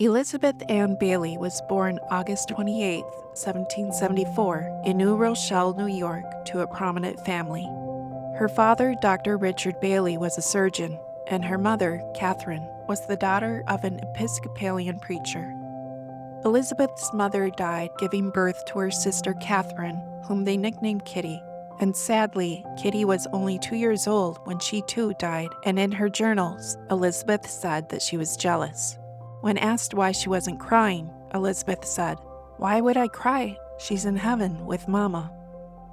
Elizabeth Ann Bailey was born August 28, 1774, in New Rochelle, New York, to a prominent family. Her father, Dr. Richard Bailey, was a surgeon, and her mother, Catherine, was the daughter of an Episcopalian preacher. Elizabeth's mother died giving birth to her sister Catherine, whom they nicknamed Kitty. And sadly, Kitty was only 2 years old when she too died, and in her journals, Elizabeth said that she was jealous. When asked why she wasn't crying, Elizabeth said, "Why would I cry? She's in heaven with Mama."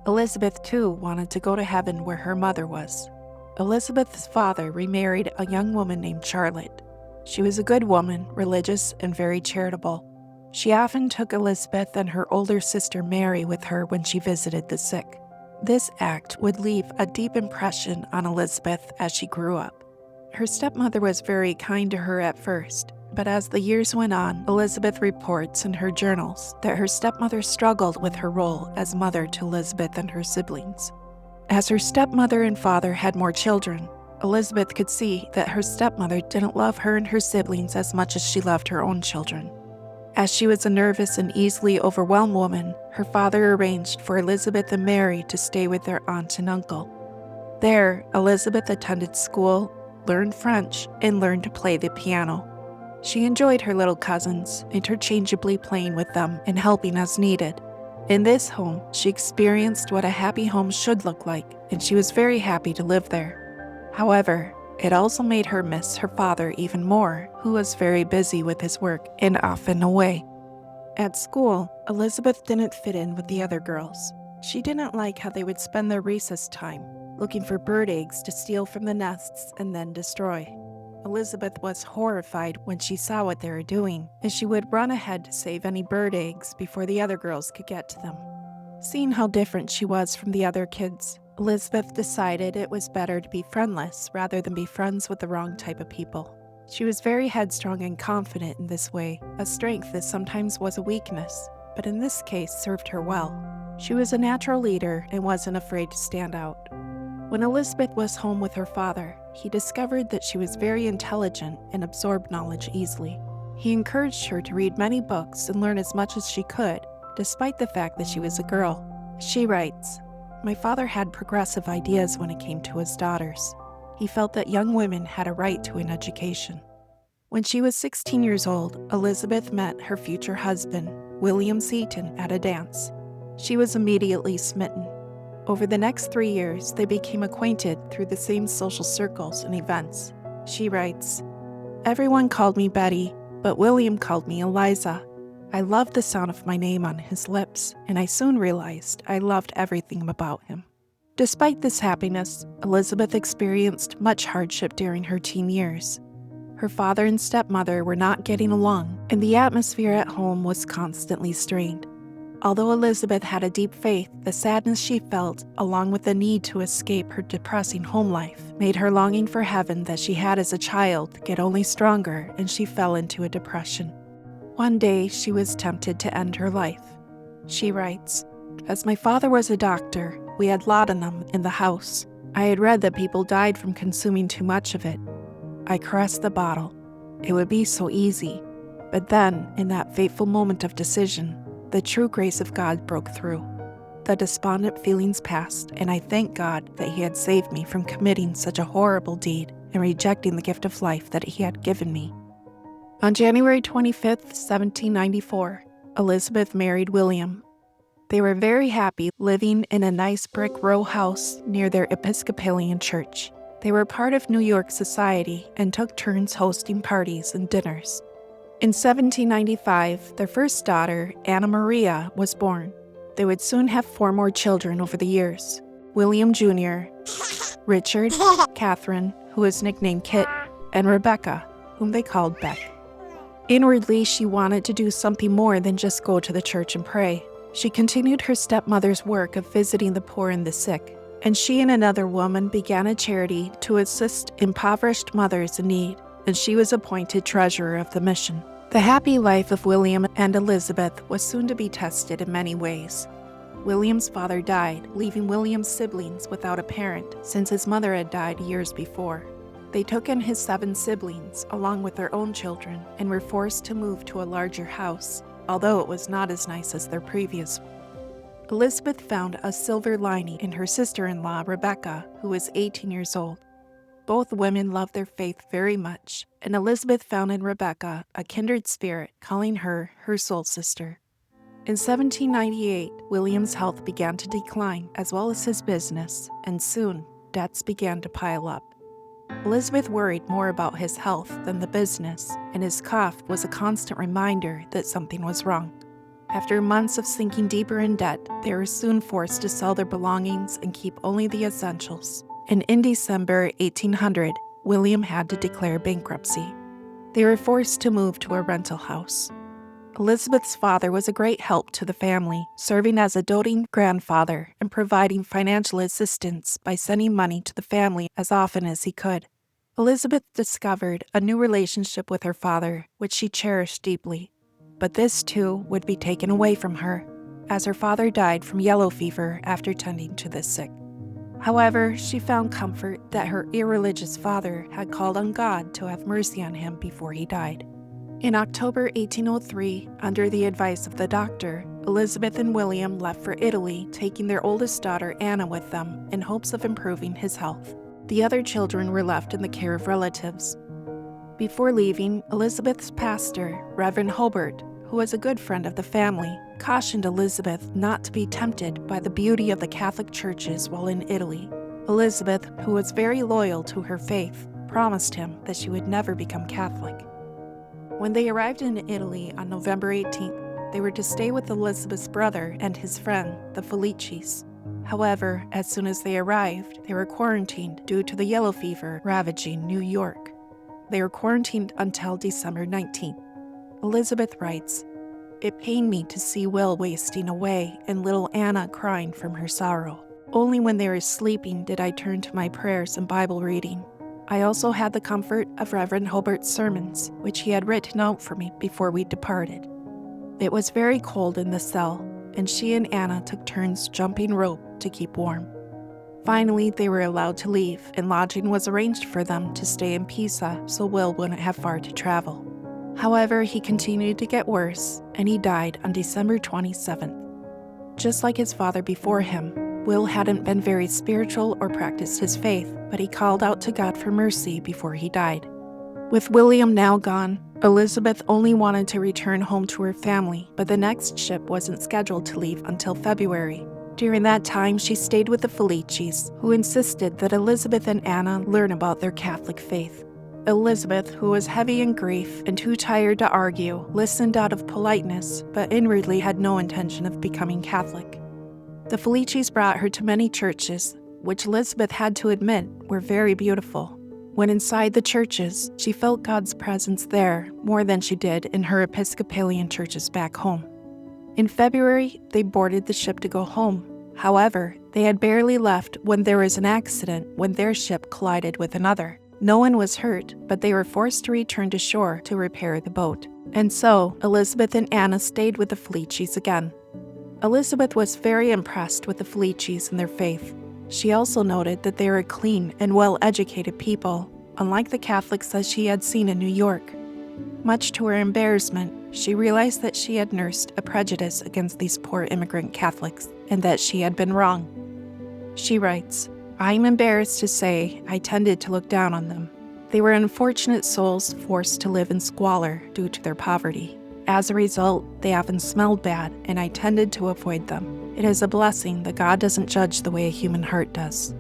Elizabeth too wanted to go to heaven where her mother was. Elizabeth's father remarried a young woman named Charlotte. She was a good woman, religious, and very charitable. She often took Elizabeth and her older sister Mary with her when she visited the sick. This act would leave a deep impression on Elizabeth as she grew up. Her stepmother was very kind to her at first, but as the years went on, Elizabeth reports in her journals that her stepmother struggled with her role as mother to Elizabeth and her siblings. As her stepmother and father had more children, Elizabeth could see that her stepmother didn't love her and her siblings as much as she loved her own children. As she was a nervous and easily overwhelmed woman, her father arranged for Elizabeth and Mary to stay with their aunt and uncle. There, Elizabeth attended school, learned French, and learned to play the piano. She enjoyed her little cousins, interchangeably playing with them and helping as needed. In this home, she experienced what a happy home should look like, and she was very happy to live there. However, it also made her miss her father even more, who was very busy with his work and often away. At school, Elizabeth didn't fit in with the other girls. She didn't like how they would spend their recess time, looking for bird eggs to steal from the nests and then destroy. Elizabeth was horrified when she saw what they were doing, and she would run ahead to save any bird eggs before the other girls could get to them. Seeing how different she was from the other kids, Elizabeth decided it was better to be friendless rather than be friends with the wrong type of people. She was very headstrong and confident in this way, a strength that sometimes was a weakness, but in this case served her well. She was a natural leader and wasn't afraid to stand out. When Elizabeth was home with her father, he discovered that she was very intelligent and absorbed knowledge easily. He encouraged her to read many books and learn as much as she could, despite the fact that she was a girl. She writes, "My father had progressive ideas when it came to his daughters. He felt that young women had a right to an education." When she was 16 years old, Elizabeth met her future husband, William Seton, at a dance. She was immediately smitten. Over the next 3 years, they became acquainted through the same social circles and events. She writes, "Everyone called me Betty, but William called me Eliza. I loved the sound of my name on his lips, and I soon realized I loved everything about him." Despite this happiness, Elizabeth experienced much hardship during her teen years. Her father and stepmother were not getting along, and the atmosphere at home was constantly strained. Although Elizabeth had a deep faith, the sadness she felt, along with the need to escape her depressing home life, made her longing for heaven that she had as a child get only stronger, and she fell into a depression. One day, she was tempted to end her life. She writes, "As my father was a doctor, we had laudanum in the house. I had read that people died from consuming too much of it. I caressed the bottle. It would be so easy. But then, in that fateful moment of decision, the true grace of God broke through. The despondent feelings passed, and I thank God that He had saved me from committing such a horrible deed and rejecting the gift of life that He had given me." On January 25, 1794, Elizabeth married William. They were very happy living in a nice brick row house near their Episcopalian church. They were part of New York society and took turns hosting parties and dinners. In 1795, their first daughter, Anna Maria, was born. They would soon have 4 more children over the years: William Jr., Richard, Catherine, who was nicknamed Kit, and Rebecca, whom they called Beck. Inwardly, she wanted to do something more than just go to the church and pray. She continued her stepmother's work of visiting the poor and the sick, and she and another woman began a charity to assist impoverished mothers in need, and she was appointed treasurer of the mission. The happy life of William and Elizabeth was soon to be tested in many ways. William's father died, leaving William's siblings without a parent, since his mother had died years before. They took in his 7 siblings, along with their own children, and were forced to move to a larger house, although it was not as nice as their previous one. Elizabeth found a silver lining in her sister-in-law, Rebecca, who was 18 years old. Both women loved their faith very much, and Elizabeth found in Rebecca a kindred spirit, calling her her soul sister. In 1798, William's health began to decline, as well as his business, and soon, debts began to pile up. Elizabeth worried more about his health than the business, and his cough was a constant reminder that something was wrong. After months of sinking deeper in debt, they were soon forced to sell their belongings and keep only the essentials. And in December 1800, William had to declare bankruptcy. They were forced to move to a rental house. Elizabeth's father was a great help to the family, serving as a doting grandfather and providing financial assistance by sending money to the family as often as he could. Elizabeth discovered a new relationship with her father, which she cherished deeply. But this, too, would be taken away from her, as her father died from yellow fever after tending to the sick. However, she found comfort that her irreligious father had called on God to have mercy on him before he died. In October 1803, under the advice of the doctor, Elizabeth and William left for Italy, taking their oldest daughter Anna with them in hopes of improving his health. The other children were left in the care of relatives. Before leaving, Elizabeth's pastor, Reverend Hobart, who was a good friend of the family, cautioned Elizabeth not to be tempted by the beauty of the Catholic churches while in Italy. Elizabeth, who was very loyal to her faith, promised him that she would never become Catholic. When they arrived in Italy on November 18th, they were to stay with Elizabeth's brother and his friend, the Felicis. However, as soon as they arrived, they were quarantined due to the yellow fever ravaging New York. They were quarantined until December 19th. Elizabeth writes, "It pained me to see Will wasting away and little Anna crying from her sorrow. Only when they were sleeping did I turn to my prayers and Bible reading. I also had the comfort of Reverend Hobart's sermons, which he had written out for me before we departed." It was very cold in the cell, and she and Anna took turns jumping rope to keep warm. Finally, they were allowed to leave, and lodging was arranged for them to stay in Pisa so Will wouldn't have far to travel. However, he continued to get worse, and he died on December 27th. Just like his father before him, Will hadn't been very spiritual or practiced his faith, but he called out to God for mercy before he died. With William now gone, Elizabeth only wanted to return home to her family, but the next ship wasn't scheduled to leave until February. During that time, she stayed with the Felicis, who insisted that Elizabeth and Anna learn about their Catholic faith. Elizabeth, who was heavy in grief and too tired to argue, listened out of politeness, but inwardly had no intention of becoming Catholic. The Felicis brought her to many churches, which Elizabeth had to admit were very beautiful. When inside the churches, she felt God's presence there more than she did in her Episcopalian churches back home. In February, they boarded the ship to go home. However, they had barely left when there was an accident when their ship collided with another. No one was hurt, but they were forced to return to shore to repair the boat. And so, Elizabeth and Anna stayed with the Felicis again. Elizabeth was very impressed with the Felicis and their faith. She also noted that they were clean and well-educated people, unlike the Catholics that she had seen in New York. Much to her embarrassment, she realized that she had nursed a prejudice against these poor immigrant Catholics, and that she had been wrong. She writes, "I am embarrassed to say I tended to look down on them. They were unfortunate souls forced to live in squalor due to their poverty. As a result, they often smelled bad, and I tended to avoid them. It is a blessing that God doesn't judge the way a human heart does."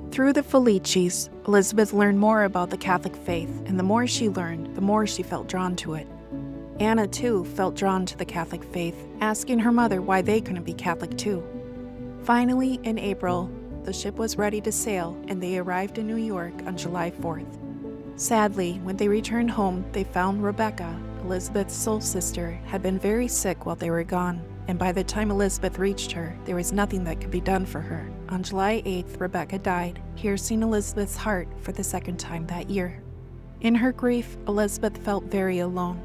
Through the Felicis, Elizabeth learned more about the Catholic faith, and the more she learned, the more she felt drawn to it. Anna, too, felt drawn to the Catholic faith, asking her mother why they couldn't be Catholic too. Finally, in April, the ship was ready to sail, and they arrived in New York on July 4th. Sadly, when they returned home, they found Rebecca, Elizabeth's soul sister, had been very sick while they were gone, and by the time Elizabeth reached her, there was nothing that could be done for her. On July 8th, Rebecca died, piercing Elizabeth's heart for the second time that year. In her grief, Elizabeth felt very alone.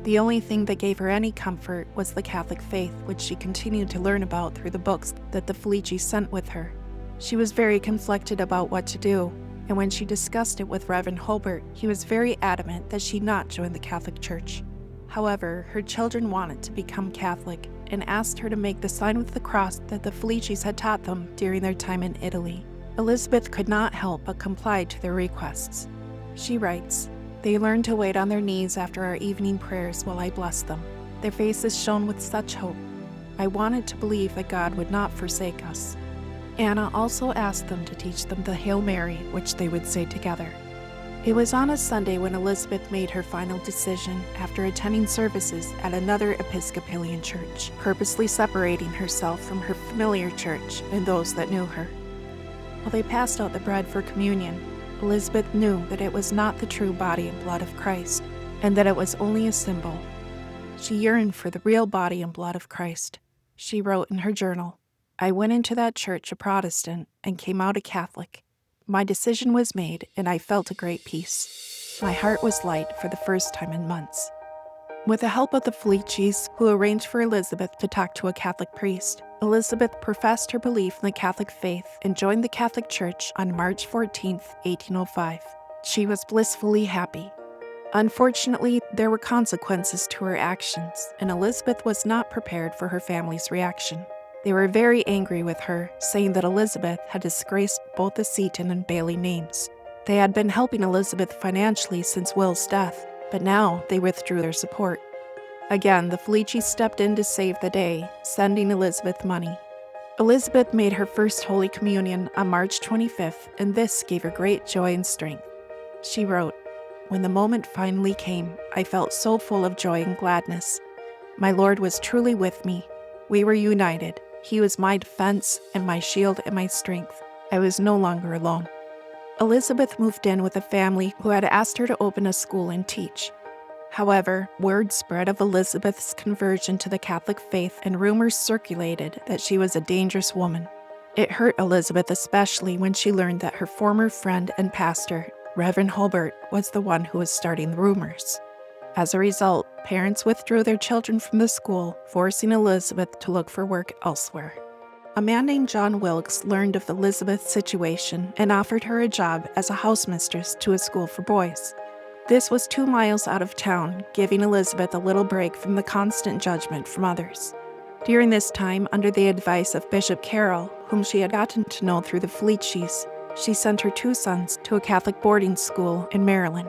The only thing that gave her any comfort was the Catholic faith, which she continued to learn about through the books that the Felicis sent with her. She was very conflicted about what to do. and when she discussed it with Reverend Holbert, he was very adamant that she not join the Catholic Church. However, her children wanted to become Catholic and asked her to make the sign with the cross that the Felicis had taught them during their time in Italy. Elizabeth could not help but comply to their requests. She writes, "They learned to wait on their knees after our evening prayers while I blessed them. Their faces shone with such hope. I wanted to believe that God would not forsake us." Anna also asked them to teach them the Hail Mary, which they would say together. It was on a Sunday when Elizabeth made her final decision after attending services at another Episcopalian church, purposely separating herself from her familiar church and those that knew her. While they passed out the bread for communion, Elizabeth knew that it was not the true body and blood of Christ, and that it was only a symbol. She yearned for the real body and blood of Christ. She wrote in her journal, "I went into that church a Protestant and came out a Catholic. My decision was made, and I felt a great peace. My heart was light for the first time in months." With the help of the Felicis, who arranged for Elizabeth to talk to a Catholic priest, Elizabeth professed her belief in the Catholic faith and joined the Catholic Church on March 14, 1805. She was blissfully happy. Unfortunately, there were consequences to her actions, and Elizabeth was not prepared for her family's reaction. They were very angry with her, saying that Elizabeth had disgraced both the Seton and Bailey names. They had been helping Elizabeth financially since Will's death, but now they withdrew their support. Again, the Felicis stepped in to save the day, sending Elizabeth money. Elizabeth made her first Holy Communion on March 25th, and this gave her great joy and strength. She wrote, "When the moment finally came, I felt so full of joy and gladness. My Lord was truly with me. We were united. He was my defense and my shield and my strength. I was no longer alone." Elizabeth moved in with a family who had asked her to open a school and teach. However, word spread of Elizabeth's conversion to the Catholic faith, and rumors circulated that she was a dangerous woman. It hurt Elizabeth especially when she learned that her former friend and pastor, Reverend Holbert, was the one who was starting the rumors. As a result, parents withdrew their children from the school, forcing Elizabeth to look for work elsewhere. A man named John Wilkes learned of Elizabeth's situation and offered her a job as a housemistress to a school for boys. This was 2 miles out of town, giving Elizabeth a little break from the constant judgment from others. During this time, under the advice of Bishop Carroll, whom she had gotten to know through the Felicis, she sent her 2 sons to a Catholic boarding school in Maryland.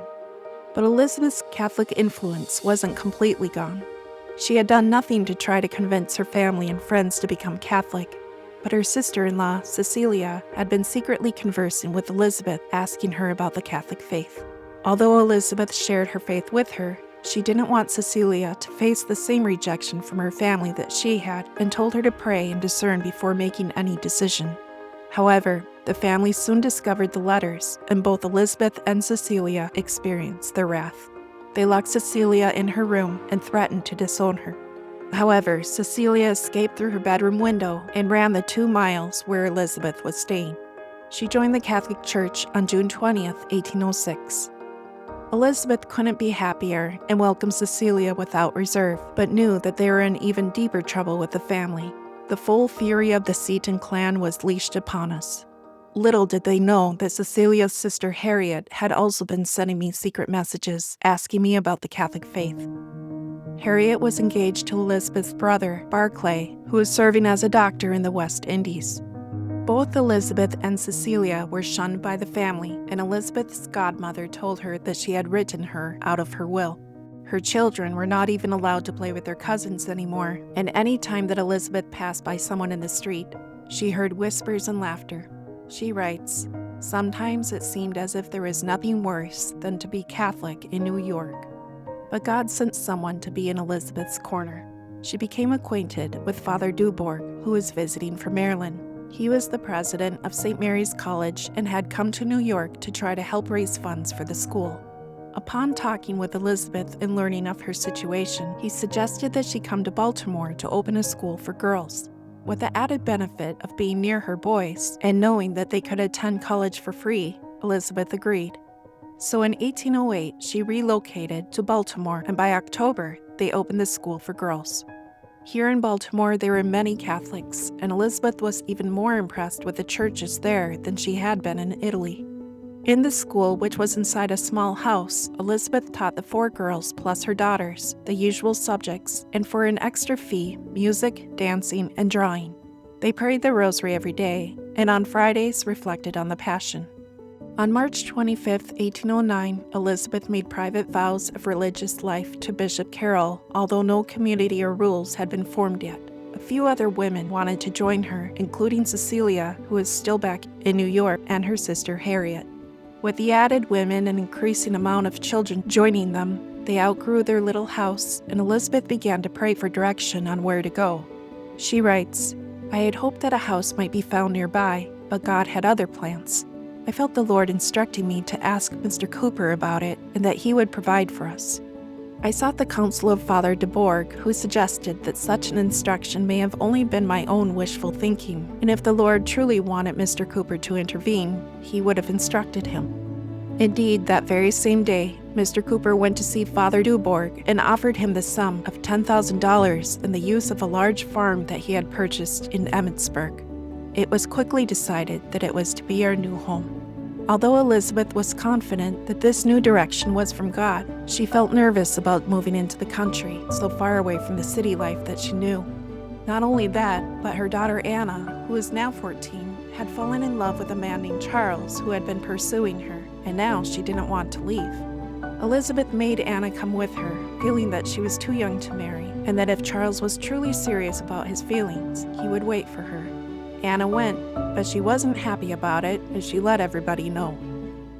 But Elizabeth's Catholic influence wasn't completely gone. She had done nothing to try to convince her family and friends to become Catholic, but her sister-in-law, Cecilia, had been secretly conversing with Elizabeth, asking her about the Catholic faith. Although Elizabeth shared her faith with her, she didn't want Cecilia to face the same rejection from her family that she had, and told her to pray and discern before making any decision. However, the family soon discovered the letters, and both Elizabeth and Cecilia experienced their wrath. They locked Cecilia in her room and threatened to disown her. However, Cecilia escaped through her bedroom window and ran the 2 miles where Elizabeth was staying. She joined the Catholic Church on June 20th, 1806. Elizabeth couldn't be happier and welcomed Cecilia without reserve, but knew that they were in even deeper trouble with the family. The full fury of the Seton clan was leashed upon us. Little did they know that Cecilia's sister Harriet had also been sending me secret messages asking me about the Catholic faith. Harriet was engaged to Elizabeth's brother, Barclay, who was serving as a doctor in the West Indies. Both Elizabeth and Cecilia were shunned by the family, and Elizabeth's godmother told her that she had written her out of her will. Her children were not even allowed to play with their cousins anymore, and any time that Elizabeth passed by someone in the street, she heard whispers and laughter. She writes, "Sometimes it seemed as if there was nothing worse than to be Catholic in New York. But God sent someone to be in Elizabeth's corner." She became acquainted with Father Dubourg, who was visiting from Maryland. He was the president of St. Mary's College and had come to New York to try to help raise funds for the school. Upon talking with Elizabeth and learning of her situation, he suggested that she come to Baltimore to open a school for girls. With the added benefit of being near her boys and knowing that they could attend college for free, Elizabeth agreed. So in 1808, she relocated to Baltimore, and by October, they opened the school for girls. Here in Baltimore, there were many Catholics, and Elizabeth was even more impressed with the churches there than she had been in Italy. In the school, which was inside a small house, Elizabeth taught the 4 girls plus her daughters the usual subjects, and for an extra fee, music, dancing, and drawing. They prayed the rosary every day, and on Fridays reflected on the Passion. On March 25, 1809, Elizabeth made private vows of religious life to Bishop Carroll, although no community or rules had been formed yet. A few other women wanted to join her, including Cecilia, who is still back in New York, and her sister Harriet. With the added women and increasing amount of children joining them, they outgrew their little house, and Elizabeth began to pray for direction on where to go. She writes, "I had hoped that a house might be found nearby, but God had other plans. I felt the Lord instructing me to ask Mr. Cooper about it and that he would provide for us. I sought the counsel of Father de Bourg, who suggested that such an instruction may have only been my own wishful thinking, and if the Lord truly wanted Mr. Cooper to intervene, he would have instructed him." Indeed, that very same day, Mr. Cooper went to see Father Dubourg and offered him the sum of $10,000 and the use of a large farm that he had purchased in Emmitsburg. It was quickly decided that it was to be our new home. Although Elizabeth was confident that this new direction was from God, she felt nervous about moving into the country, so far away from the city life that she knew. Not only that, but her daughter Anna, who is now 14, had fallen in love with a man named Charles who had been pursuing her, and now she didn't want to leave. Elizabeth made Anna come with her, feeling that she was too young to marry, and that if Charles was truly serious about his feelings, he would wait for her. Anna went, but she wasn't happy about it, as she let everybody know.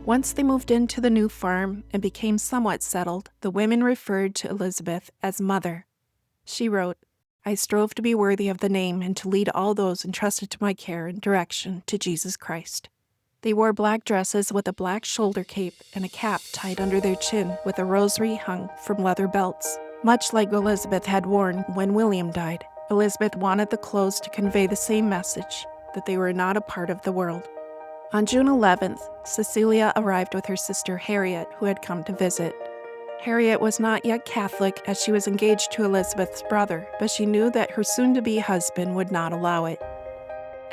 Once they moved into the new farm and became somewhat settled, the women referred to Elizabeth as Mother. She wrote, "I strove to be worthy of the name and to lead all those entrusted to my care and direction to Jesus Christ." They wore black dresses with a black shoulder cape and a cap tied under their chin with a rosary hung from leather belts, much like Elizabeth had worn when William died. Elizabeth wanted the clothes to convey the same message, that they were not a part of the world. On June 11th, Cecilia arrived with her sister Harriet, who had come to visit. Harriet was not yet Catholic as she was engaged to Elizabeth's brother, but she knew that her soon-to-be husband would not allow it.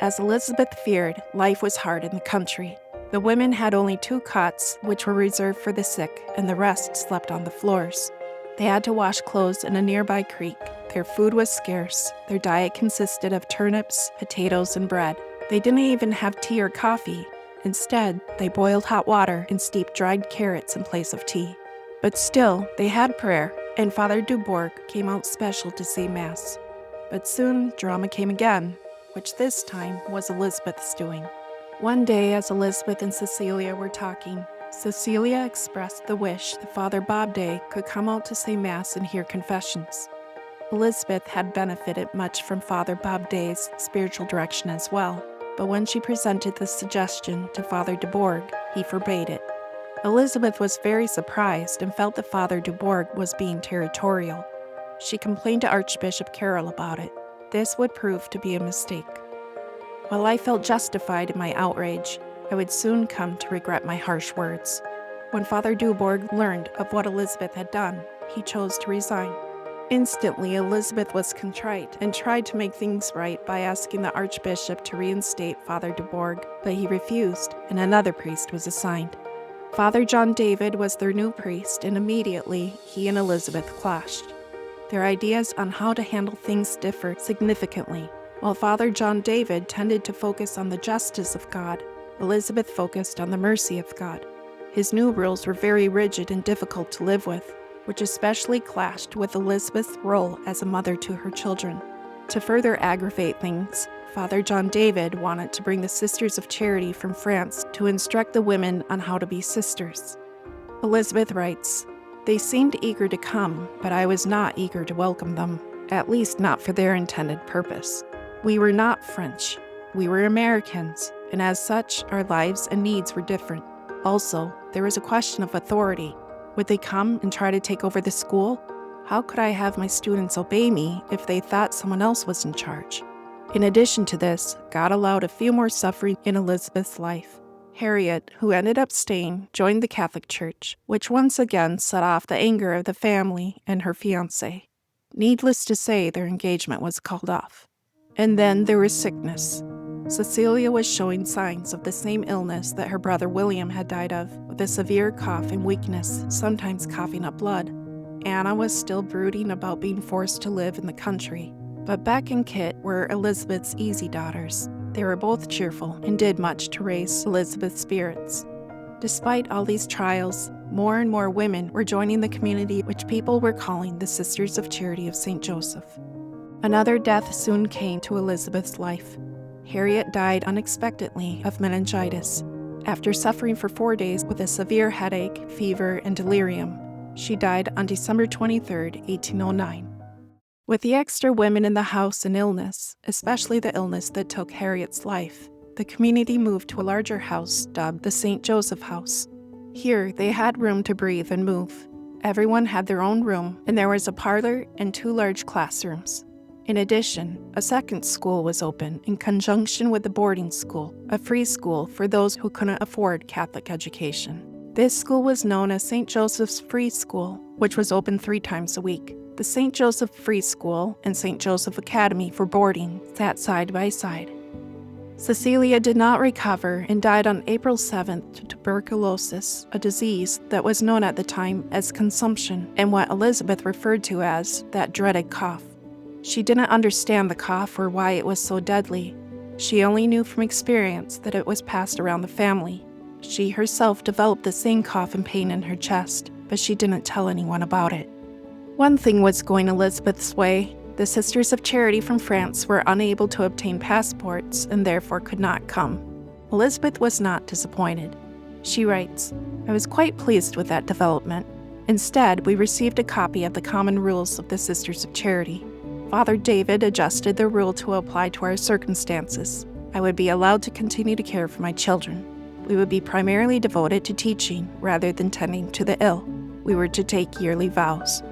As Elizabeth feared, life was hard in the country. The women had only 2 cots, which were reserved for the sick, and the rest slept on the floors. They had to wash clothes in a nearby creek. Their food was scarce. Their diet consisted of turnips, potatoes, and bread. They didn't even have tea or coffee. Instead, they boiled hot water and steeped dried carrots in place of tea. But still, they had prayer, and Father Dubourg came out special to say Mass. But soon, drama came again, which this time was Elizabeth's doing. One day, as Elizabeth and Cecilia were talking, Cecilia expressed the wish that Father Bob Day could come out to say Mass and hear confessions. Elizabeth had benefited much from Father Bob Day's spiritual direction as well, but when she presented the suggestion to Father Dubourg, he forbade it. Elizabeth was very surprised and felt that Father Dubourg was being territorial. She complained to Archbishop Carroll about it. This would prove to be a mistake. While I felt justified in my outrage, I would soon come to regret my harsh words. When Father Dubourg learned of what Elizabeth had done, he chose to resign. Instantly, Elizabeth was contrite and tried to make things right by asking the Archbishop to reinstate Father Dubourg, but he refused, and another priest was assigned. Father John David was their new priest, and immediately he and Elizabeth clashed. Their ideas on how to handle things differed significantly. While Father John David tended to focus on the justice of God, Elizabeth focused on the mercy of God. His new rules were very rigid and difficult to live with, which especially clashed with Elizabeth's role as a mother to her children. To further aggravate things, Father John David wanted to bring the Sisters of Charity from France to instruct the women on how to be sisters. Elizabeth writes, "They seemed eager to come, but I was not eager to welcome them, at least not for their intended purpose. We were not French. We were Americans, and as such, our lives and needs were different. Also, there was a question of authority. Would they come and try to take over the school? How could I have my students obey me if they thought someone else was in charge?" In addition to this, God allowed a few more suffering in Elizabeth's life. Harriet, who ended up staying, joined the Catholic Church, which once again set off the anger of the family and her fiancé. Needless to say, their engagement was called off. And then there was sickness. Cecilia was showing signs of the same illness that her brother William had died of, with a severe cough and weakness, sometimes coughing up blood. Anna was still brooding about being forced to live in the country, but Beck and Kit were Elizabeth's easy daughters. They were both cheerful and did much to raise Elizabeth's spirits. Despite all these trials, more and more women were joining the community which people were calling the Sisters of Charity of St. Joseph. Another death soon came to Elizabeth's life. Harriet died unexpectedly of meningitis. After suffering for 4 days with a severe headache, fever, and delirium, she died on December 23, 1809. With the extra women in the house and illness, especially the illness that took Harriet's life, the community moved to a larger house dubbed the St. Joseph House. Here, they had room to breathe and move. Everyone had their own room, and there was a parlor and 2 large classrooms. In addition, a second school was open in conjunction with the boarding school, a free school for those who couldn't afford Catholic education. This school was known as St. Joseph's Free School, which was open 3 times a week. The St. Joseph Free School and St. Joseph Academy for boarding sat side by side. Cecilia did not recover and died on April 7th to tuberculosis, a disease that was known at the time as consumption and what Elizabeth referred to as that dreaded cough. She didn't understand the cough or why it was so deadly. She only knew from experience that it was passed around the family. She herself developed the same cough and pain in her chest, but she didn't tell anyone about it. One thing was going Elizabeth's way. The Sisters of Charity from France were unable to obtain passports and therefore could not come. Elizabeth was not disappointed. She writes, "I was quite pleased with that development. Instead, we received a copy of the common rules of the Sisters of Charity. Father David adjusted the rule to apply to our circumstances. I would be allowed to continue to care for my children. We would be primarily devoted to teaching rather than tending to the ill. We were to take yearly vows."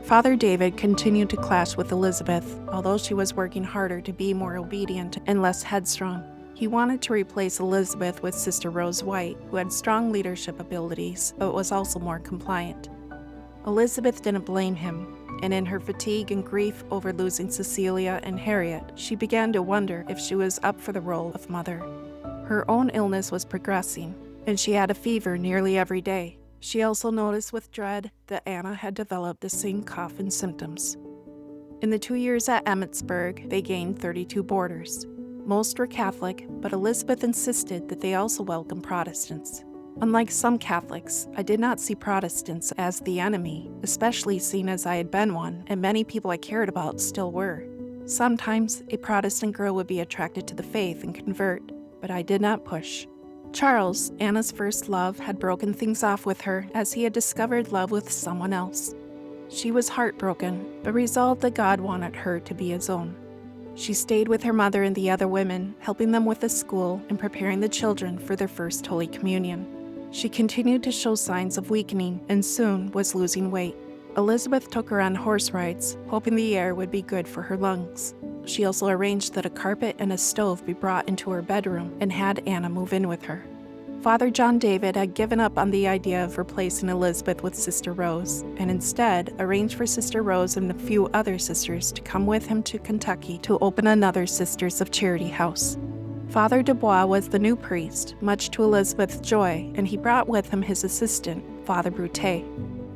Father David continued to clash with Elizabeth, although she was working harder to be more obedient and less headstrong. He wanted to replace Elizabeth with Sister Rose White, who had strong leadership abilities, but was also more compliant. Elizabeth didn't blame him, and in her fatigue and grief over losing Cecilia and Harriet, she began to wonder if she was up for the role of mother. Her own illness was progressing, and she had a fever nearly every day. She also noticed with dread that Anna had developed the same cough and symptoms. In the 2 years at Emmitsburg, they gained 32 boarders. Most were Catholic, but Elizabeth insisted that they also welcome Protestants. Unlike some Catholics, I did not see Protestants as the enemy, especially seeing as I had been one, and many people I cared about still were. Sometimes a Protestant girl would be attracted to the faith and convert, but I did not push. Charles, Anna's first love, had broken things off with her as he had discovered love with someone else. She was heartbroken, but resolved that God wanted her to be his own. She stayed with her mother and the other women, helping them with the school and preparing the children for their first Holy Communion. She continued to show signs of weakening and soon was losing weight. Elizabeth took her on horse rides, hoping the air would be good for her lungs. She also arranged that a carpet and a stove be brought into her bedroom and had Anna move in with her. Father John David had given up on the idea of replacing Elizabeth with Sister Rose, and instead arranged for Sister Rose and a few other sisters to come with him to Kentucky to open another Sisters of Charity house. Father Dubois was the new priest, much to Elizabeth's joy, and he brought with him his assistant, Father Broutet.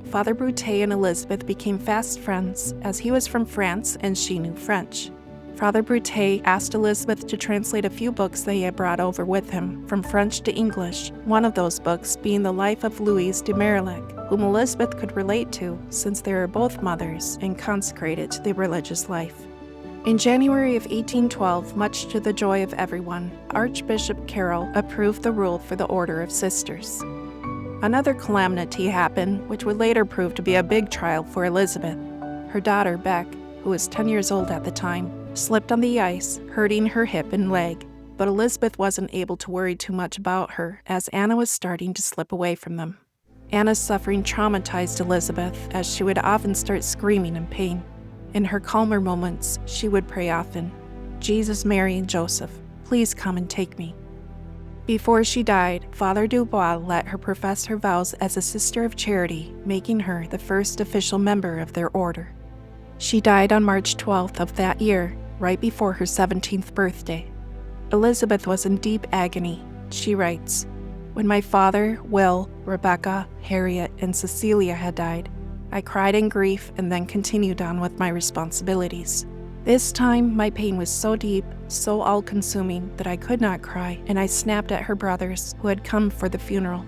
Father Broutet and Elizabeth became fast friends, as he was from France and she knew French. Father Broutet asked Elizabeth to translate a few books that he had brought over with him, from French to English, one of those books being the life of Louise de Marillac, whom Elizabeth could relate to since they were both mothers and consecrated to the religious life. In January of 1812, much to the joy of everyone, Archbishop Carroll approved the rule for the Order of Sisters. Another calamity happened, which would later prove to be a big trial for Elizabeth. Her daughter, Beck, who was 10 years old at the time, slipped on the ice, hurting her hip and leg, but Elizabeth wasn't able to worry too much about her as Anna was starting to slip away from them. Anna's suffering traumatized Elizabeth as she would often start screaming in pain. In her calmer moments, she would pray often, "Jesus, Mary, and Joseph, please come and take me." Before she died, Father Dubois let her profess her vows as a Sister of Charity, making her the first official member of their order. She died on March 12th of that year, right before her 17th birthday. Elizabeth was in deep agony. She writes, "When my father, Will, Rebecca, Harriet, and Cecilia had died, I cried in grief and then continued on with my responsibilities. This time, my pain was so deep, so all-consuming that I could not cry, and I snapped at her brothers who had come for the funeral.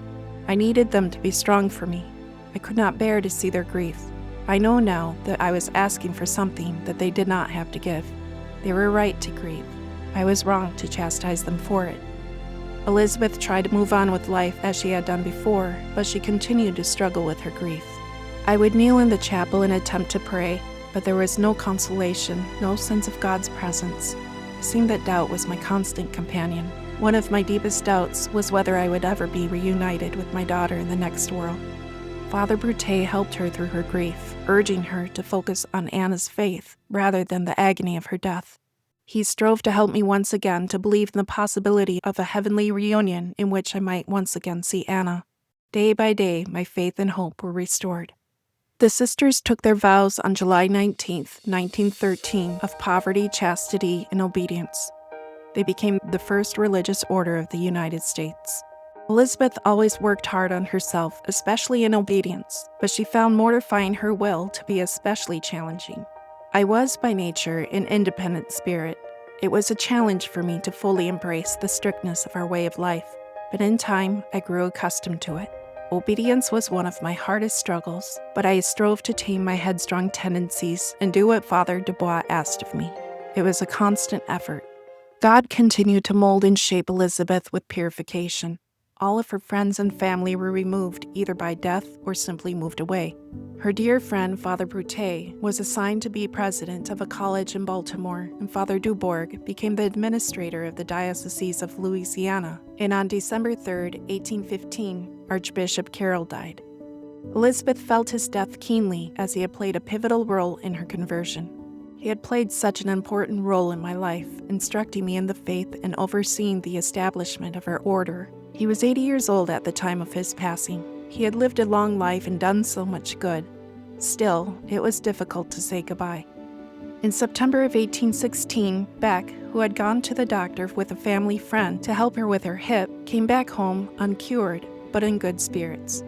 I needed them to be strong for me. I could not bear to see their grief. I know now that I was asking for something that they did not have to give. They were right to grieve. I was wrong to chastise them for it." Elizabeth tried to move on with life as she had done before, but she continued to struggle with her grief. "I would kneel in the chapel and attempt to pray, but there was no consolation, no sense of God's presence. It seemed that doubt was my constant companion. One of my deepest doubts was whether I would ever be reunited with my daughter in the next world." Father Brute helped her through her grief, urging her to focus on Anna's faith rather than the agony of her death. He strove to help me once again to believe in the possibility of a heavenly reunion in which I might once again see Anna. Day by day, my faith and hope were restored. The sisters took their vows on July 19, 1913, of poverty, chastity, and obedience. They became the first religious order of the United States. Elizabeth always worked hard on herself, especially in obedience, but she found mortifying her will to be especially challenging. "I was by nature an independent spirit. It was a challenge for me to fully embrace the strictness of our way of life, but in time I grew accustomed to it. Obedience was one of my hardest struggles, but I strove to tame my headstrong tendencies and do what Father Dubois asked of me. It was a constant effort." God continued to mold and shape Elizabeth with purification. All of her friends and family were removed either by death or simply moved away. Her dear friend, Father Brute, was assigned to be president of a college in Baltimore, and Father Dubourg became the administrator of the Diocese of Louisiana. And on December 3, 1815, Archbishop Carroll died. Elizabeth felt his death keenly as he had played a pivotal role in her conversion. He had played such an important role in my life, instructing me in the faith and overseeing the establishment of our order. He was 80 years old at the time of his passing. He had lived a long life and done so much good. Still, it was difficult to say goodbye. In September of 1816, Beck, who had gone to the doctor with a family friend to help her with her hip, came back home uncured, but in good spirits.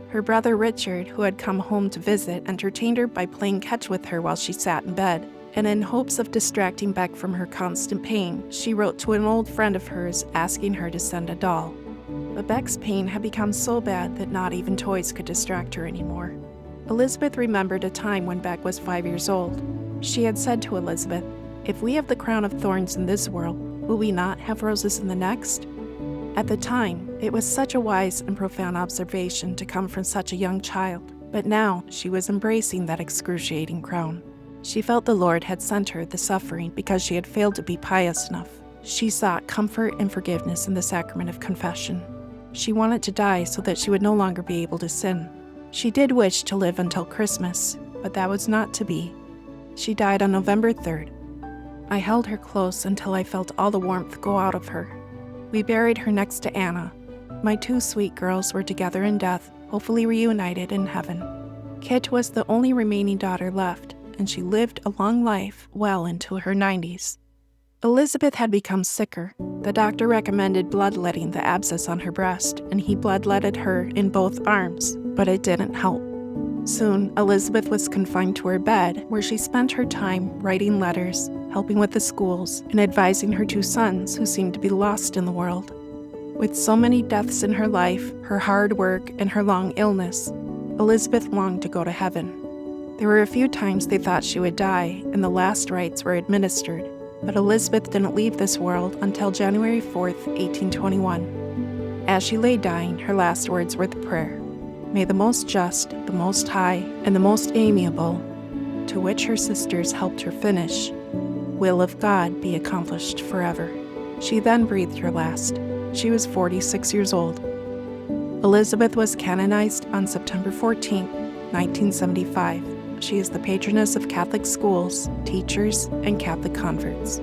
Her brother Richard, who had come home to visit, entertained her by playing catch with her while she sat in bed, and in hopes of distracting Beck from her constant pain, she wrote to an old friend of hers asking her to send a doll. But Beck's pain had become so bad that not even toys could distract her anymore. Elizabeth remembered a time when Beck was 5 years old. She had said to Elizabeth, "If we have the crown of thorns in this world, will we not have roses in the next?" At the time, it was such a wise and profound observation to come from such a young child, but now she was embracing that excruciating crown. She felt the Lord had sent her the suffering because she had failed to be pious enough. She sought comfort and forgiveness in the sacrament of confession. She wanted to die so that she would no longer be able to sin. She did wish to live until Christmas, but that was not to be. She died on November 3rd. I held her close until I felt all the warmth go out of her. We buried her next to Anna. My two sweet girls were together in death, hopefully reunited in heaven. Kit was the only remaining daughter left, and she lived a long life well into her 90s. Elizabeth had become sicker. The doctor recommended bloodletting the abscess on her breast, and he bloodletted her in both arms, but it didn't help. Soon, Elizabeth was confined to her bed, where she spent her time writing letters, helping with the schools, and advising her two sons who seemed to be lost in the world. With so many deaths in her life, her hard work, and her long illness, Elizabeth longed to go to heaven. There were a few times they thought she would die, and the last rites were administered. But Elizabeth didn't leave this world until January 4th, 1821. As she lay dying, her last words were the prayer, "May the most just, the most high, and the most amiable," to which her sisters helped her finish, "will of God be accomplished forever." She then breathed her last. She was 46 years old. Elizabeth was canonized on September 14, 1975. She is the patroness of Catholic schools, teachers, and Catholic converts.